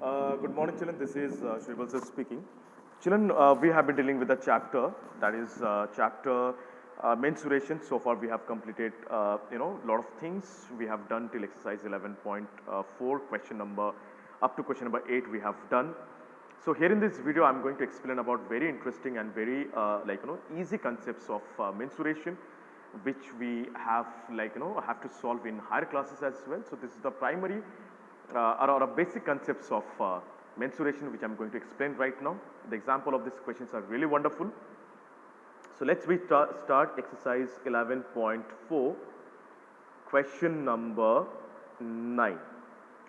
Good morning, children. This is Shrival sir speaking. Children, we have been dealing with a chapter that is chapter mensuration. So far, we have completed a lot of things. We have done till exercise 11.4, question number up to question number 8. We have done. So here in this video, I'm going to explain about very interesting and very easy concepts of mensuration, which we have have to solve in higher classes as well. So this is the primary or a basic concepts of mensuration, which I'm going to explain right now. The example of these questions are really wonderful. So let's start exercise 11.4, question number 9.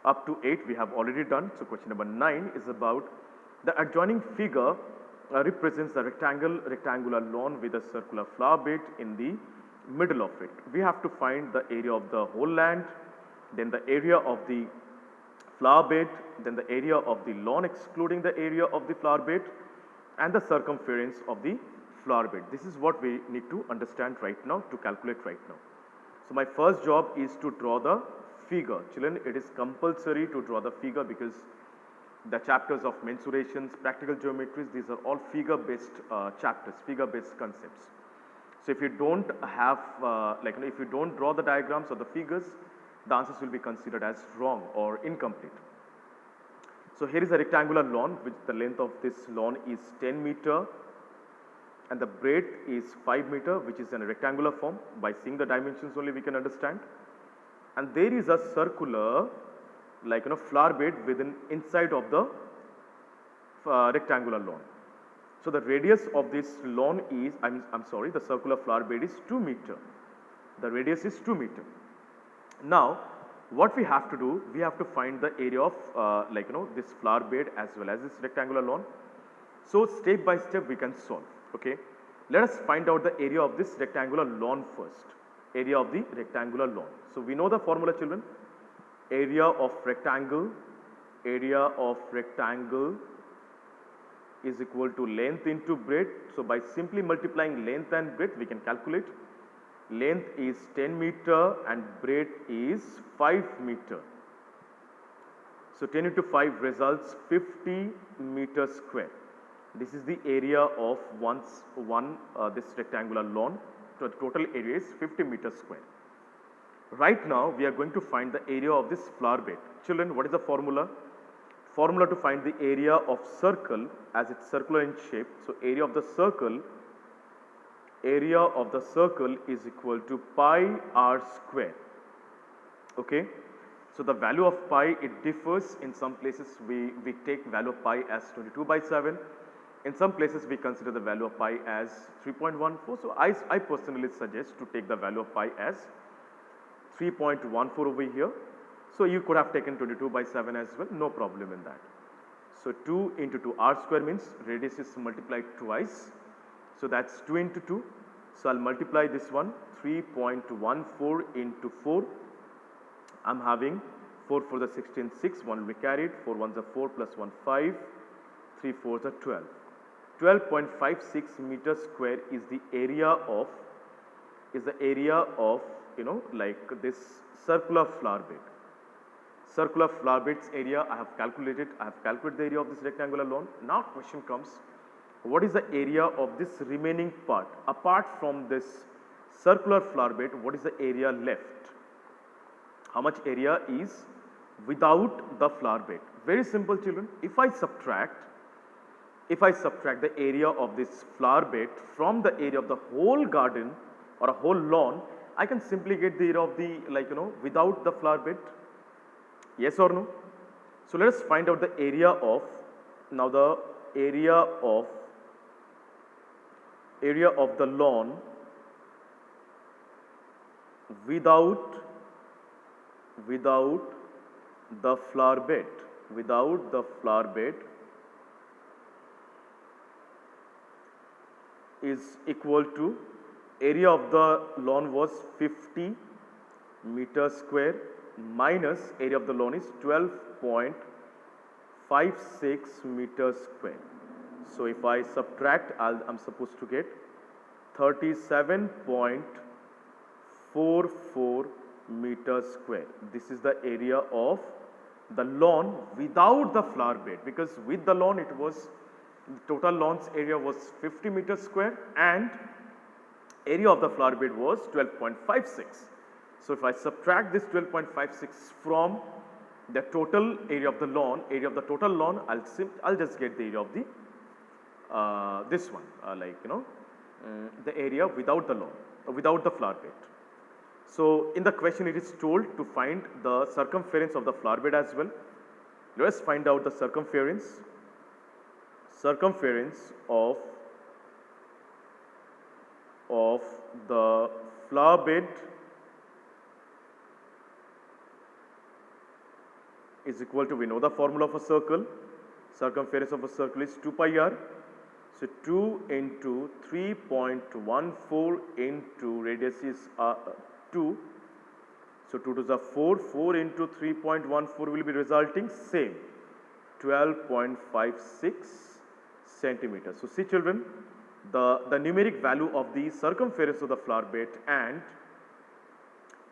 Up to 8 we have already done. So question number 9 is about the adjoining figure represents the rectangular lawn with a circular flower bed in the middle of it. We have to find the area of the whole land, then the area of the flower bed, then the area of the lawn excluding the area of the flower bed, and the circumference of the flower bed. This is what we need to understand right now, to calculate right now. So my first job is to draw the figure. Children, it is compulsory to draw the figure because the chapters of mensurations, practical geometries, these are all figure-based chapters, figure-based concepts. So if you don't have, if you don't draw the diagrams or the figures, the answers will be considered as wrong or incomplete. So here is a rectangular lawn, which the length of this lawn is 10 meter and the breadth is 5 meter, which is in a rectangular form. By seeing the dimensions only we can understand. And there is a circular flower bed within inside of the rectangular lawn. So the radius of this lawn is, the circular flower bed is 2 meter. The radius is 2 meter. Now, what we have to do, we have to find the area of this flower bed as well as this rectangular lawn. So step by step we can solve. Okay, let us find out the area of this rectangular lawn first. Area of the rectangular lawn. So we know the formula, children. Area of rectangle is equal to length into breadth. So by simply multiplying length and breadth, we can calculate. Length is 10 meter and breadth is 5 meter. So 10 into 5 results 50 meters square. This is the area of this rectangular lawn. So the total area is 50 meters square. Right now we are going to find the area of this flower bed. Children, what is the formula? Formula to find the area of circle, as it's circular in shape. So area of the circle is equal to pi r square. Okay, so the value of pi, it differs. In some places we take value of pi as 22/7. In some places we consider the value of pi as 3.14. So I personally suggest to take the value of pi as 3.14 over here. So you could have taken 22/7 as well, no problem in that. So 2 into 2 r square means radius is multiplied twice. So that's 2 into 2. So I'll multiply this one, 3.14 into 4. I'm having 4 for the 16, 6, 1 will be carried, 4 ones are 4 plus 1, 5, 3 fours are 12. 12.56 meters square is the area of, this circular flower bed. Circular flower bed's area I have calculated the area of this rectangular lawn. Now question comes, what is the area of this remaining part? Apart from this circular flower bed, what is the area left? How much area is without the flower bed? Very simple, children. If I subtract the area of this flower bed from the area of the whole garden or a whole lawn, I can simply get the area of the without the flower bed. Yes or no? So let us find out the area of, now the area of the lawn without the flower bed. Without the flower bed is equal to, area of the lawn was 50 meters square minus area of the lawn is 12.56 meters square. So if I subtract, I'm supposed to get 37.44 meters square. This is the area of the lawn without the flower bed, because with the lawn it was, the total lawn's area was 50 meters square and area of the flower bed was 12.56. So if I subtract this 12.56 from the total area of the lawn, I'll just get the area of the this one, the area without the lawn, without the flower bed. So in the question it is told to find the circumference of the flower bed as well. Let's find out the circumference of the flower bed is equal to, we know the formula of a circle, circumference of a circle is 2 pi r. So 2 into 3.14 into radius is 2. So 2 to the 4, 4 into 3.14 will be resulting same 12.56 centimeters. So see children, the numeric value of the circumference of the flower bed and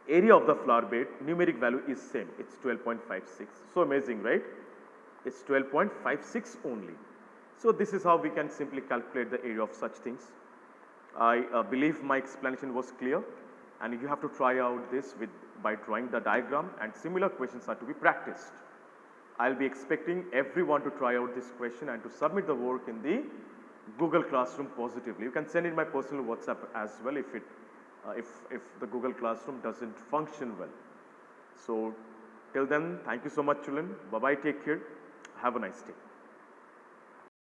area of the flower bed, numeric value is same, it's 12.56. So amazing, right? It's 12.56 only. So this is how we can simply calculate the area of such things. I believe my explanation was clear, and you have to try out this by drawing the diagram, and similar questions are to be practiced. I'll be expecting everyone to try out this question and to submit the work in the Google Classroom positively. You can send in my personal WhatsApp as well if the Google Classroom doesn't function well. So till then, thank you so much children. Bye bye, take care. Have a nice day.